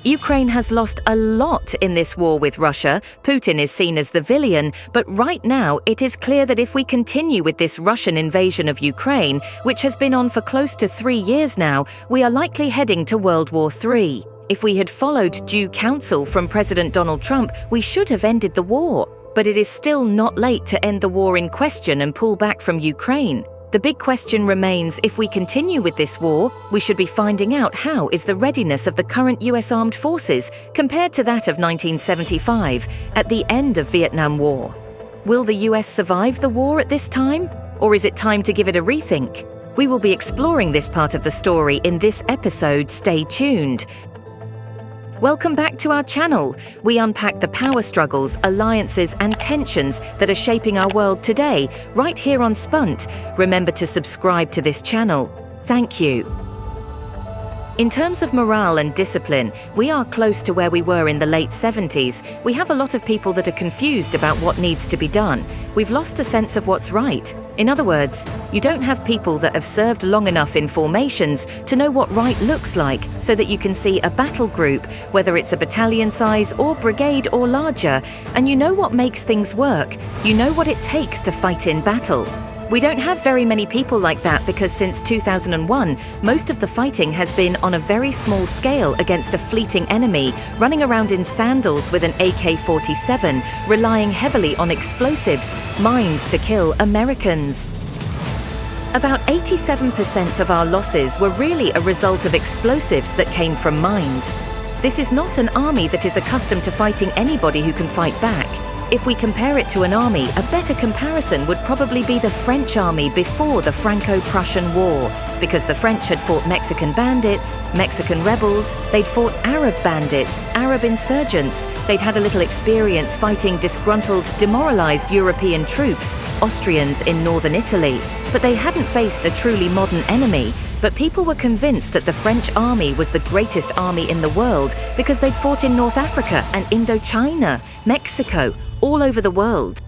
Ukraine has lost a lot in this war with Russia. Putin is seen as the vilian, but right now it is clear that if we continue with this Russian invasion of Ukraine, which has been on for close to 3 years now, we are likely heading to World War III. If we had followed due counsel from President Donald Trump, we should have ended the war. But it is still not late to end the war in question and pull back from Ukraine. The big question remains, if we continue with this war, we should be finding out how is the readiness of the current US armed forces compared to that of 1975, at the end of Vietnam War. Will the US survive the war at this time? Or is it time to give it a rethink? We will be exploring this part of the story in this episode. Stay tuned. Welcome back to our channel. We unpack the power struggles, alliances and tensions that are shaping our world today, right here on Spunt. Remember to subscribe to this channel. Thank you. In terms of morale and discipline, we are close to where we were in the late 70s. We have a lot of people that are confused about what needs to be done. We've lost a sense of what's right. In other words, you don't have people that have served long enough in formations to know what right looks like, so that you can see a battle group, whether it's a battalion size or brigade or larger, and you know what makes things work. You know what it takes to fight in battle. We don't have very many people like that because since 2001, most of the fighting has been on a very small scale against a fleeting enemy, running around in sandals with an AK-47, relying heavily on explosives, mines to kill Americans. About 87% of our losses were really a result of explosives that came from mines. This is not an army that is accustomed to fighting anybody who can fight back. If we compare it to an army, a better comparison would probably be the French army before the Franco-Prussian War, because the French had fought Mexican bandits, Mexican rebels, they'd fought Arab bandits, Arab insurgents, they'd had a little experience fighting disgruntled, demoralized European troops, Austrians in northern Italy, but they hadn't faced a truly modern enemy. But people were convinced that the French army was the greatest army in the world because they'd fought in North Africa and Indochina, Mexico, all over the world.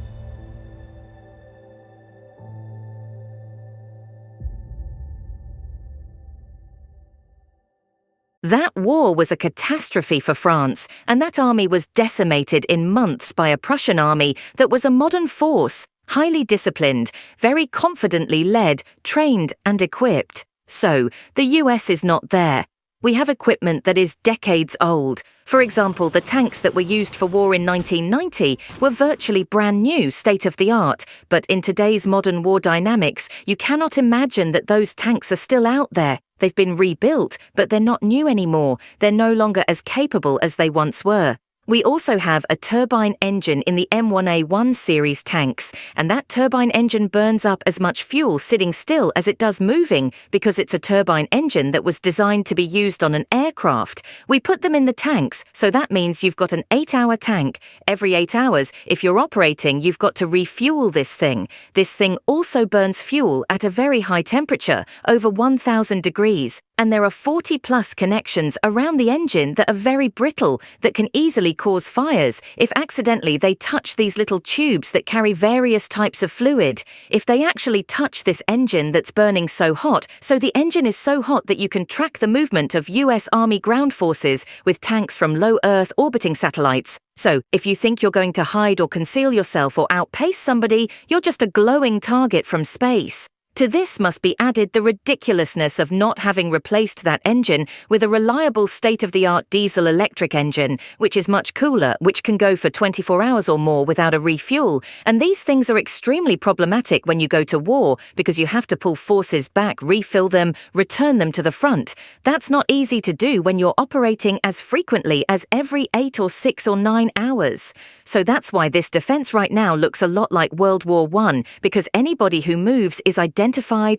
That war was a catastrophe for France, and that army was decimated in months by a Prussian army that was a modern force, highly disciplined, very confidently led, trained and equipped. So, the US is not there. We have equipment that is decades old. For example, the tanks that were used for war in 1990 were virtually brand new, state-of-the-art, but in today's modern war dynamics, you cannot imagine that those tanks are still out there. They've been rebuilt, but they're not new anymore. They're no longer as capable as they once were. We also have a turbine engine in the M1A1 series tanks, and that turbine engine burns up as much fuel sitting still as it does moving because it's a turbine engine that was designed to be used on an aircraft. We put them in the tanks, so that means you've got an 8-hour tank. Every 8 hours, if you're operating, you've got to refuel this thing. This thing also burns fuel at a very high temperature, over 1000 degrees. And there are 40+ connections around the engine that are very brittle, that can easily cause fires if accidentally they touch these little tubes that carry various types of fluid. If they actually touch this engine that's burning so hot, so the engine is so hot that you can track the movement of US Army ground forces with tanks from low Earth orbiting satellites. So, if you think you're going to hide or conceal yourself or outpace somebody, you're just a glowing target from space. To this must be added the ridiculousness of not having replaced that engine with a reliable state-of-the-art diesel-electric engine, which is much cooler, which can go for 24 hours or more without a refuel. And these things are extremely problematic when you go to war because you have to pull forces back, refill them, return them to the front. That's not easy to do when you're operating as frequently as every 8 or 6 or 9 hours. So that's why this defense right now looks a lot like World War I, because anybody who moves is identified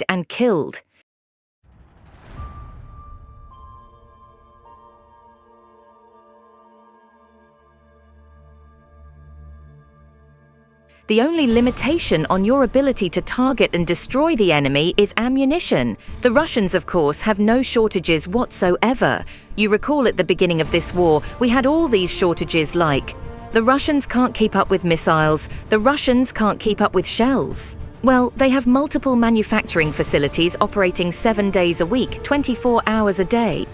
and killed. The only limitation on your ability to target and destroy the enemy is ammunition. The Russians, of course, have no shortages whatsoever. You recall at the beginning of this war, we had all these shortages like, the Russians can't keep up with missiles, the Russians can't keep up with shells. Well, they have multiple manufacturing facilities operating 7 days a week, 24 hours a day.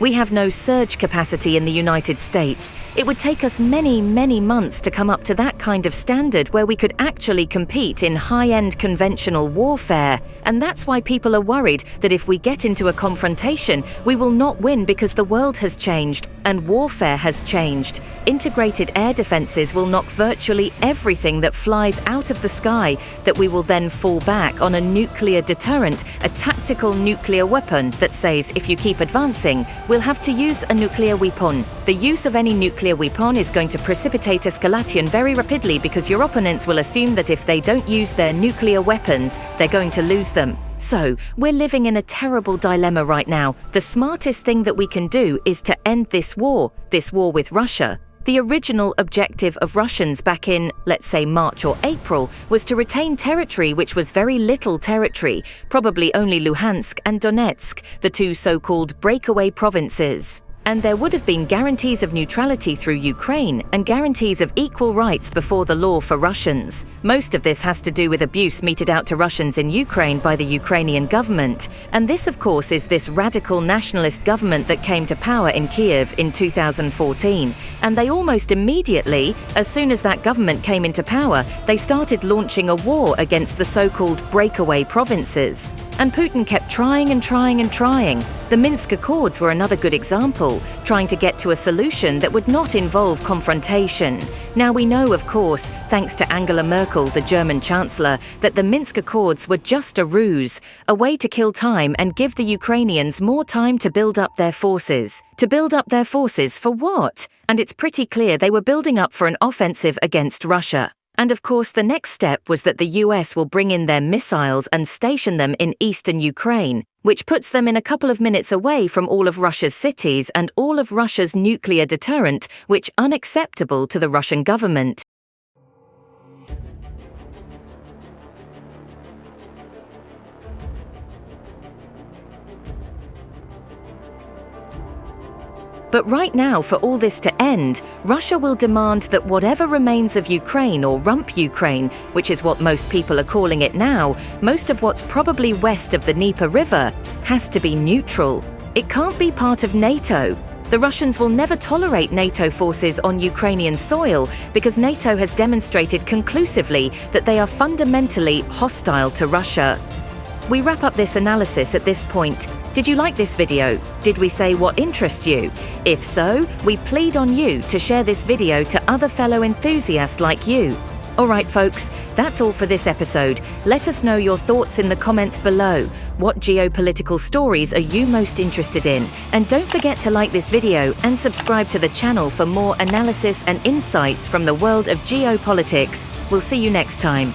We have no surge capacity in the United States. It would take us many, many months to come up to that kind of standard where we could actually compete in high-end conventional warfare. And that's why people are worried that if we get into a confrontation, we will not win because the world has changed and warfare has changed. Integrated air defenses will knock virtually everything that flies out of the sky, that we will then fall back on a nuclear deterrent, a tactical nuclear weapon that says if you keep advancing, we'll have to use a nuclear weapon. The use of any nuclear weapon is going to precipitate escalation very rapidly because your opponents will assume that if they don't use their nuclear weapons, they're going to lose them. So, we're living in a terrible dilemma right now. The smartest thing that we can do is to end this war with Russia. The original objective of Russians back in, let's say, March or April, was to retain territory which was very little territory, probably only Luhansk and Donetsk, the two so-called breakaway provinces. And there would have been guarantees of neutrality through Ukraine and guarantees of equal rights before the law for Russians. Most of this has to do with abuse meted out to Russians in Ukraine by the Ukrainian government. And this, of course, is this radical nationalist government that came to power in Kiev in 2014. And they almost immediately, as soon as that government came into power, they started launching a war against the so-called breakaway provinces. And Putin kept trying and trying and trying. The Minsk Accords were another good example, trying to get to a solution that would not involve confrontation. Now we know, of course, thanks to Angela Merkel, the German Chancellor, that the Minsk Accords were just a ruse, a way to kill time and give the Ukrainians more time to build up their forces. To build up their forces for what? And it's pretty clear they were building up for an offensive against Russia. And of course, the next step was that the US will bring in their missiles and station them in eastern Ukraine, which puts them in a couple of minutes away from all of Russia's cities and all of Russia's nuclear deterrent, which is unacceptable to the Russian government. But right now, for all this to end, Russia will demand that whatever remains of Ukraine, or rump Ukraine, which is what most people are calling it now, most of what's probably west of the Dnieper River, has to be neutral. It can't be part of NATO. The Russians will never tolerate NATO forces on Ukrainian soil because NATO has demonstrated conclusively that they are fundamentally hostile to Russia. We wrap up this analysis at this point. Did you like this video? Did we say what interests you? If so, we plead on you to share this video to other fellow enthusiasts like you. Alright folks, that's all for this episode. Let us know your thoughts in the comments below. What geopolitical stories are you most interested in? And don't forget to like this video and subscribe to the channel for more analysis and insights from the world of geopolitics. We'll see you next time.